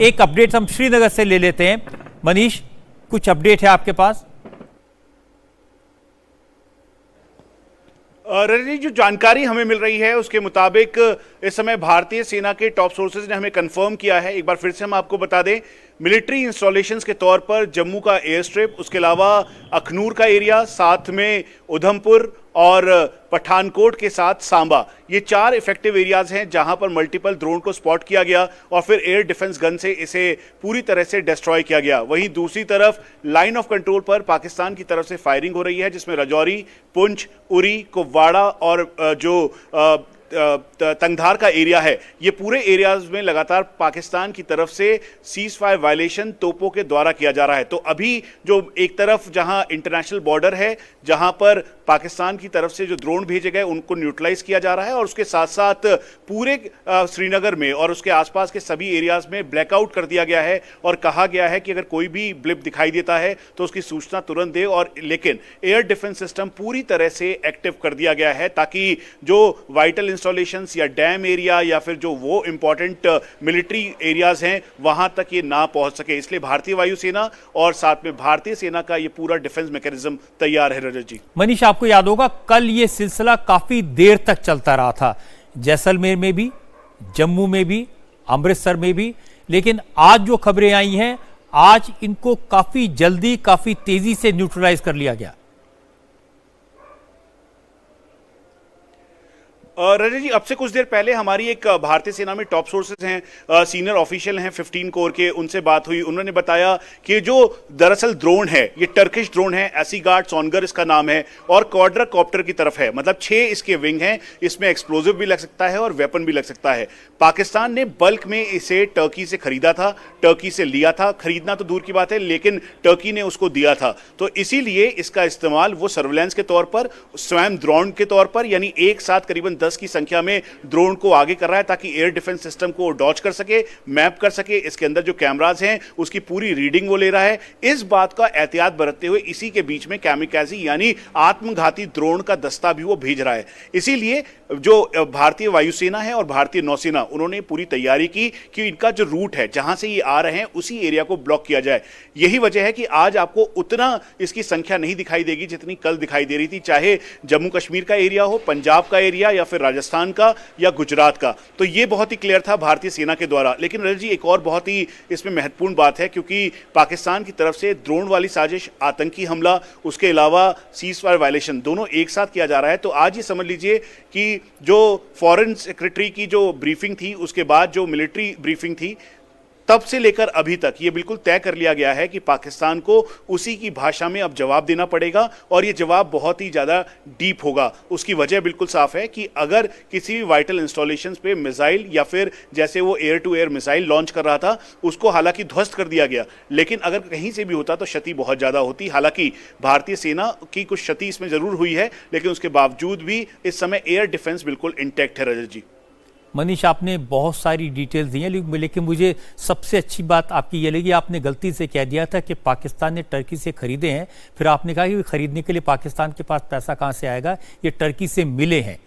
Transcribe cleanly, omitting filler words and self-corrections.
एक अपडेट हम श्रीनगर से ले लेते हैं। मनीष, कुछ अपडेट है आपके पास? रजनी, जो जानकारी हमें मिल रही है उसके मुताबिक इस समय भारतीय सेना के टॉप सोर्सेज ने हमें कंफर्म किया है। एक बार फिर से हम आपको बता दें, मिलिट्री इंस्टॉलेशंस के तौर पर जम्मू का एयर स्ट्रिप, उसके अलावा अखनूर का एरिया, साथ में उधमपुर और पठानकोट के साथ सांबा, ये 4 इफेक्टिव एरियाज हैं जहां पर मल्टीपल ड्रोन को स्पॉट किया गया और फिर एयर डिफेंस गन से इसे पूरी तरह से डिस्ट्रॉय किया गया। वहीं दूसरी तरफ लाइन ऑफ कंट्रोल पर पाकिस्तान की तरफ से फायरिंग हो रही है, जिसमें राजौरी, पुंछ, उरी, कुपवाड़ा और जो तंगधार का एरिया है, ये पूरे एरियाज में लगातार पाकिस्तान की तरफ से सीज फायर वायलेशन तोपों के द्वारा किया जा रहा है। तो अभी जो एक तरफ जहां इंटरनेशनल बॉर्डर है, जहां पर पाकिस्तान की तरफ से जो ड्रोन भेजे गए उनको न्यूट्रलाइज किया जा रहा है और उसके साथ साथ पूरे श्रीनगर में और उसके आसपास के सभी एरियाज में ब्लैकआउट कर दिया गया है और कहा गया है कि अगर कोई भी ब्लिप दिखाई देता है तो उसकी सूचना तुरंत दे। और लेकिन एयर डिफेंस सिस्टम पूरी तरह से एक्टिव कर दिया गया है ताकि जो वाइटल इंस्टॉलेशंस या डैम एरिया या फिर जो वो इंपॉर्टेंट मिलिट्री एरियाज हैं वहां तक ये ना पहुंच सके। इसलिए भारतीय वायुसेना और साथ में भारतीय सेना का ये पूरा डिफेंस मैकेनिज्म तैयार है। रजत जी, मनीष, आपको याद होगा कल ये सिलसिला काफी देर तक चलता रहा था, जैसलमेर में भी, जम्मू में भी, अमृतसर में भी, लेकिन आज जो खबरें आई हैं, आज इनको काफी जल्दी, काफी तेजी से न्यूट्रलाइज कर लिया गया। रजत जी, अब से कुछ देर पहले हमारी एक भारतीय सेना में टॉप सोर्सेज हैं, सीनियर ऑफिशियल हैं 15 कोर के, उनसे बात हुई। उन्होंने बताया कि जो दरअसल ड्रोन है ये टर्किश ड्रोन है, एसीगार्ड सोनगर इसका नाम है और क्वाड्राकॉप्टर की तरफ है, मतलब 6 इसके विंग हैं। इसमें एक्सप्लोजिव भी लग सकता है और वेपन भी लग सकता है। पाकिस्तान ने बल्क में इसे टर्की से खरीदा था, टर्की से लिया था, खरीदना तो दूर की बात है लेकिन टर्की ने उसको दिया था। तो इसीलिए इसका इस्तेमाल वो सर्वेलेंस के तौर पर, स्वयं ड्रोन के तौर पर, यानी एक साथ करीबन 10 की संख्या में ड्रोन को आगे कर रहा है ताकि एयर डिफेंस सिस्टम को डॉच कर सके, मैप कर सके। इसके अंदर जो कैमराज हैं उसकी पूरी रीडिंग वो ले रहा है। इस बात का एहतियात बरतते हुए इसी के बीच में कैमिकाजी यानी आत्मघाती ड्रोन का दस्ता भी वो भेज रहा है। इसीलिए जो भारतीय वायुसेना है और भारतीय नौसेना, उन्होंने पूरी तैयारी की कि इनका जो रूट है जहां से ये आ रहे हैं उसी एरिया को ब्लॉक किया जाए। यही वजह है कि आज आपको उतना इसकी संख्या नहीं दिखाई देगी जितनी कल दिखाई दे रही थी, चाहे जम्मू कश्मीर का एरिया हो, पंजाब का एरिया या फिर राजस्थान का या गुजरात का। तो ये बहुत ही क्लियर था भारतीय सेना के द्वारा। लेकिन रजत जी, एक और बहुत ही इसमें महत्वपूर्ण बात है, क्योंकि पाकिस्तान की तरफ से ड्रोन वाली साजिश, आतंकी हमला, उसके अलावा सीज फायर वायलेशन दोनों एक साथ किया जा रहा है। तो आज ये समझ लीजिए कि जो फॉरेन सेक्रेटरी की जो ब्रीफिंग थी, उसके बाद जो मिलिट्री ब्रीफिंग थी, तब से लेकर अभी तक ये बिल्कुल तय कर लिया गया है कि पाकिस्तान को उसी की भाषा में अब जवाब देना पड़ेगा और ये जवाब बहुत ही ज़्यादा डीप होगा। उसकी वजह बिल्कुल साफ है कि अगर किसी भी वाइटल इंस्टॉलेशंस पे मिसाइल या फिर जैसे वो air to air missile launch कर रहा था, उसको हालांकि ध्वस्त कर दिया गया, लेकिन अगर कहीं से भी होता तो क्षति बहुत ज़्यादा होती। हालांकि भारतीय सेना की कुछ क्षति इसमें ज़रूर हुई है, लेकिन उसके बावजूद भी इस समय एयर डिफेंस बिल्कुल इंटैक्ट है। रजत जी, मनीष, आपने बहुत सारी डिटेल्स दी हैं, लेकिन मुझे सबसे अच्छी बात आपकी ये लगी, आपने गलती से कह दिया था कि पाकिस्तान ने टर्की से खरीदे हैं। फिर आपने कहा कि खरीदने के लिए पाकिस्तान के पास पैसा कहाँ से आएगा, ये टर्की से मिले हैं।